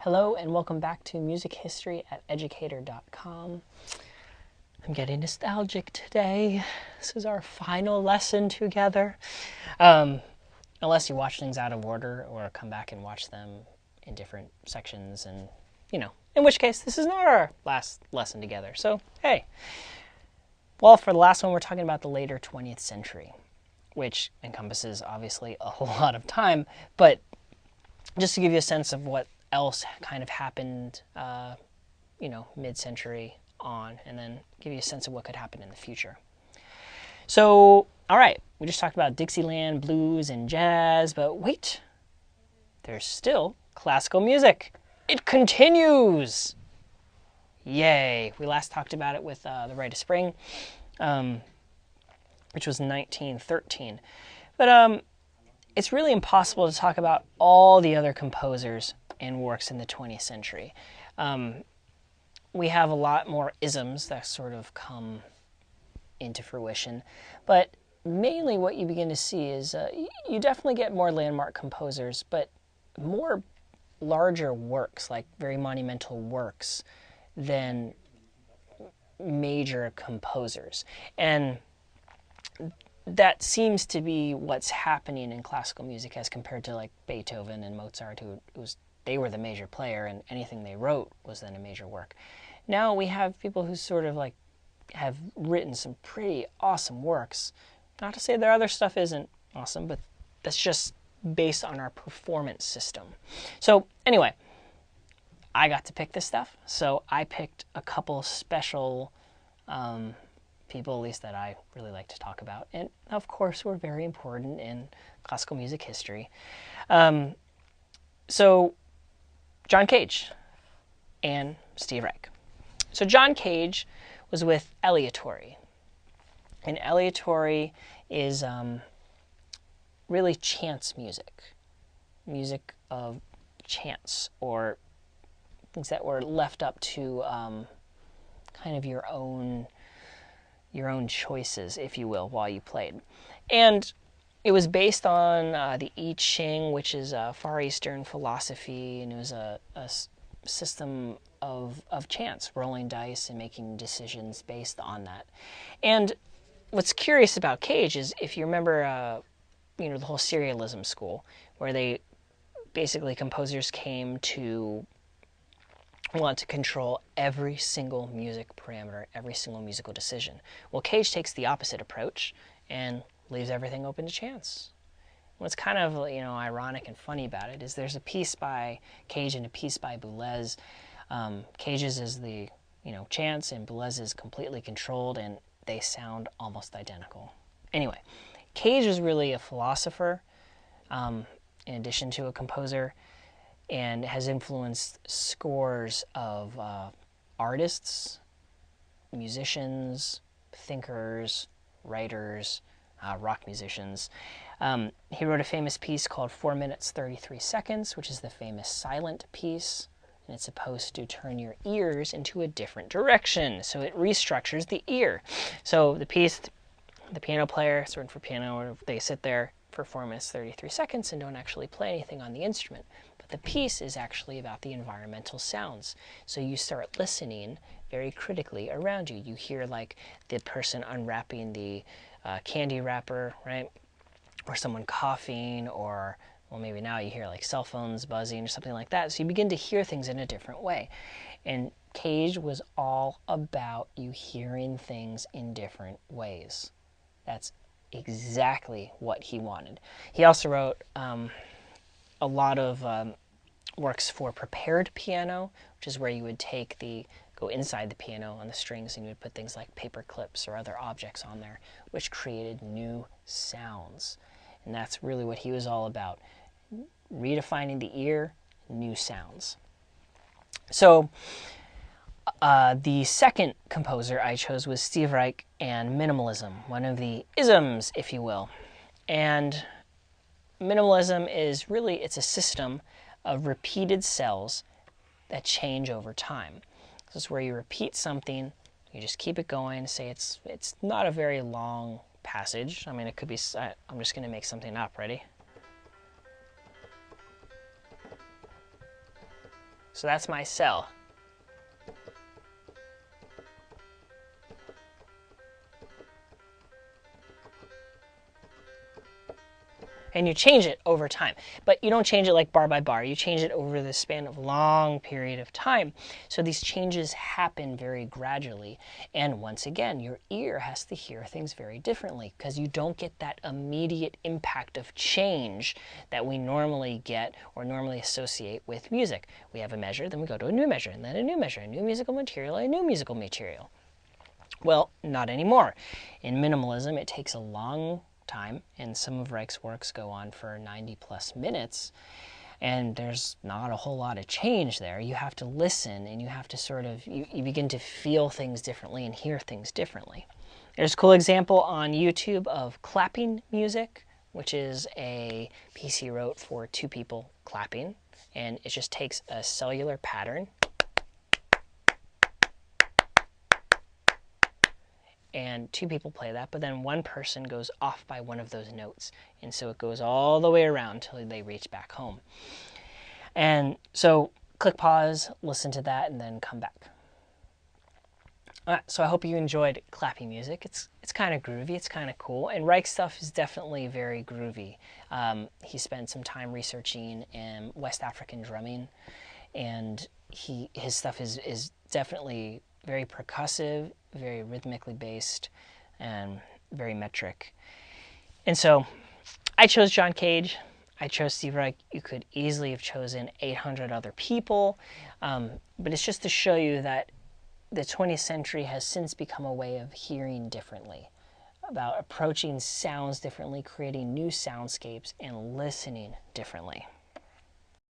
Hello and welcome back to Music History at Educator.com. I'm getting nostalgic today. This is our final lesson together. Unless you watch things out of order or come back and watch them in different sections and, in which case this is not our last lesson together. So, hey. Well, for the last one we're talking about the later 20th century, which encompasses obviously a whole lot of time, but just to give you a sense of what else kind of happened, mid-century on, and then give you a sense of what could happen in the future. So, all right, we just talked about Dixieland, blues, and jazz, but wait, there's still classical music. It continues! Yay! We last talked about it with the Rite of Spring, which was 1913. But it's really impossible to talk about all the other composers and works in the 20th century. We have a lot more isms that sort of come into fruition, but mainly what you begin to see is you definitely get more landmark composers, but more larger works, like very monumental works, than major composers. And that seems to be what's happening in classical music as compared to like Beethoven and Mozart, they were the major player and anything they wrote was then a major work. Now we have people who sort of like have written some pretty awesome works. Not to say their other stuff isn't awesome, but that's just based on our performance system. So anyway, I got to pick this stuff, so I picked a couple special people, at least that I really like to talk about, and of course were very important in classical music history. So John Cage and Steve Reich. So John Cage was with aleatory, and aleatory is really chance music of chance, or things that were left up to kind of your own choices, if you will, while you played. And it was based on the I-ching, which is a Far Eastern philosophy, and it was a system of chance, rolling dice and making decisions based on that. And what's curious about Cage is, if you remember, the whole serialism school, where basically composers came to want to control every single music parameter, every single musical decision. Well, Cage takes the opposite approach and leaves everything open to chance. What's kind of ironic and funny about it is there's a piece by Cage and a piece by Boulez. Cage's is the chance, and Boulez is completely controlled, and they sound almost identical. Anyway, Cage is really a philosopher in addition to a composer, and has influenced scores of artists, musicians, thinkers, writers, rock musicians. He wrote a famous piece called 4 minutes 33 seconds, which is the famous silent piece, and it's supposed to turn your ears into a different direction, so it restructures the ear. So the piece, the piano player, it's written for piano, they sit there for 4 minutes 33 seconds and don't actually play anything on the instrument. But the piece is actually about the environmental sounds. So you start listening very critically around you. You hear like the person unwrapping the candy wrapper, right? Or someone coughing, or, well, maybe now you hear like cell phones buzzing or something like that. So you begin to hear things in a different way. And Cage was all about you hearing things in different ways. That's exactly what he wanted. He also wrote a lot of works for prepared piano, which is where you would go inside the piano on the strings, and you would put things like paper clips or other objects on there, which created new sounds. And that's really what he was all about, redefining the ear, new sounds. So the second composer I chose was Steve Reich and Minimalism, one of the isms, if you will. And minimalism is really, it's a system of repeated cells that change over time. This is where you repeat something, you just keep it going, say it's not a very long passage. I mean, it could be, I'm just going to make something up, ready? So that's my cell. And you change it over time. But you don't change it like bar by bar. You change it over the span of a long period of time. So these changes happen very gradually. And once again, your ear has to hear things very differently because you don't get that immediate impact of change that we normally get or normally associate with music. We have a measure, then we go to a new measure, and then a new measure, a new musical material, a new musical material. Well, not anymore. In minimalism, it takes a long time, and some of Reich's works go on for 90 plus minutes, and there's not a whole lot of change there. You have to listen, and you have to sort of, you begin to feel things differently and hear things differently. There's a cool example on YouTube of clapping music, which is a piece he wrote for two people clapping, and it just takes a cellular pattern and two people play that, but then one person goes off by one of those notes. And so it goes all the way around until they reach back home. And so click pause, listen to that, and then come back. All right, so I hope you enjoyed clapping music. It's kind of groovy, it's kind of cool. And Reich's stuff is definitely very groovy. He spent some time researching West African drumming, and his stuff is definitely very percussive, very rhythmically based, and very metric. And so I chose John Cage. I chose Steve Reich. You could easily have chosen 800 other people, but it's just to show you that the 20th century has since become a way of hearing differently, about approaching sounds differently, creating new soundscapes, and listening differently.